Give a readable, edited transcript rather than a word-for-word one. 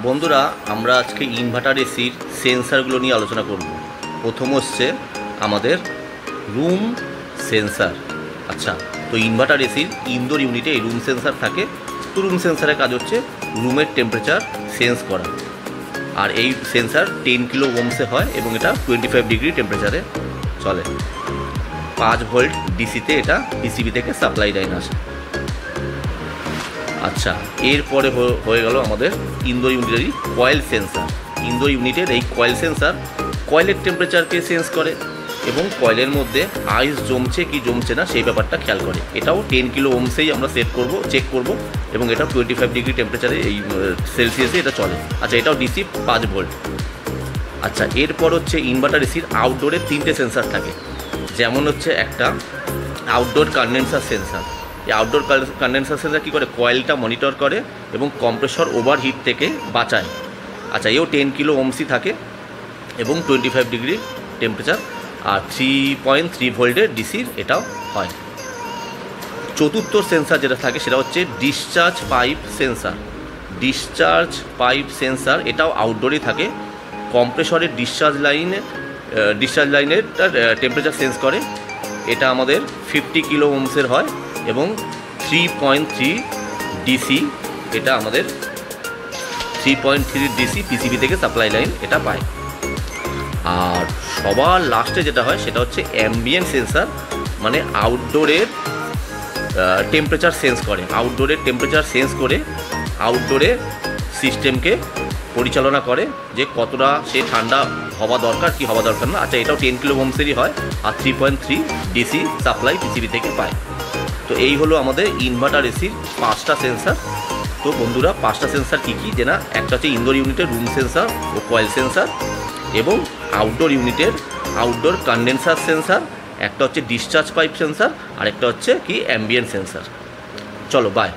বন্ধুরা, আমরা আজকে ইনভার্টার এসির সেন্সারগুলো নিয়ে আলোচনা করব। প্রথম হচ্ছে আমাদের রুম সেন্সার। আচ্ছা, তো ইনভার্টার এসির ইনডোর ইউনিটে এই রুম সেন্সার থাকে। তো রুম সেন্সারের কাজ হচ্ছে রুমের টেম্পারেচার সেন্স করা। আর এই সেন্সার 10 কিলো ওমসে হয় এবং এটা 25 ডিগ্রি টেম্পারেচারে চলে। 5 ভোল্ট ডিসিতে এটা পিসিবি থেকে সাপ্লাই লাইন আসে। আচ্ছা, এরপরে হয়ে গেল আমাদের ইনডোর ইউনিটেরই কয়েল সেন্সার। ইনডোর ইউনিটের এই কয়েল সেন্সার কয়েলের টেম্পারেচারকে সেন্স করে এবং কয়েলের মধ্যে আইস জমছে কি জমছে না সেই ব্যাপারটা খেয়াল করে। এটাও 10 কিলো ওমসেই আমরা চেক করব এবং এটা 25 ডিগ্রি টেম্পারেচারে এই সেলসিয়াসে এটা চলে। আচ্ছা, এটাও ডিসি 5 ভোল্ট। আচ্ছা, এরপর হচ্ছে ইনভার্টার এসির আউটডোরের 3টে সেন্সার থাকে। যেমন হচ্ছে একটা আউটডোর কন্ডেন্সার সেন্সার। এই আউটডোর কন্ডেন্সার সেন্সার কী করে, কয়েলটা মনিটর করে এবং কম্প্রেসর ওভারহিট থেকে বাঁচায়। আচ্ছা, এও 10 কিলো ওমসি থাকে এবং 25 ডিগ্রি টেম্পারেচার আর 3.3 ভোল্টের ডিসির এটাও হয়। চতুর্থ সেন্সার যেটা থাকে সেটা হচ্ছে discharge pipe sensor. Discharge pipe sensor এটাও আউটডোরেই থাকে। কম্প্রেসরের ডিসচার্জ লাইনের টেম্পারেচার সেন্স করে। এটা আমাদের 50 কিলো ওমসের হয় এবং 3.3 ডিসি, এটা আমাদের 3.3 ডিসি পিসিবি থেকে সাপ্লাই লাইন এটা পায়। আর সবার লাস্টে যেটা হয় সেটা হচ্ছে অ্যাম্বিয়েন্ট সেন্সার, মানে আউটডোরের টেম্পারেচার সেন্স করে। আউটডোরের টেম্পারেচার সেন্স করে আউটডোরের সিস্টেমকে পরিচালনা করে যে কতটা সে ঠান্ডা হওয়া দরকার কি হওয়া দরকার না। আচ্ছা, এটাও 10 কিলো ওমসেরই হয় আর 3.3 ডিসি সাপ্লাই পিসিবি থেকে পায়। তো এই হলো আমাদের ইনভার্টার এসির 5টা সেন্সার। তো বন্ধুরা, 5টা সেন্সার কী কী যে না, একটা হচ্ছে ইনডোর ইউনিটের রুম সেন্সার ও কয়েল সেন্সার, এবং আউটডোর ইউনিটের আউটডোর কন্ডেন্সার সেন্সার, একটা হচ্ছে ডিসচার্জ পাইপ সেন্সার, আর একটা হচ্ছে কি অ্যাম্বিয়েন্ট সেন্সার। চলো, বাই।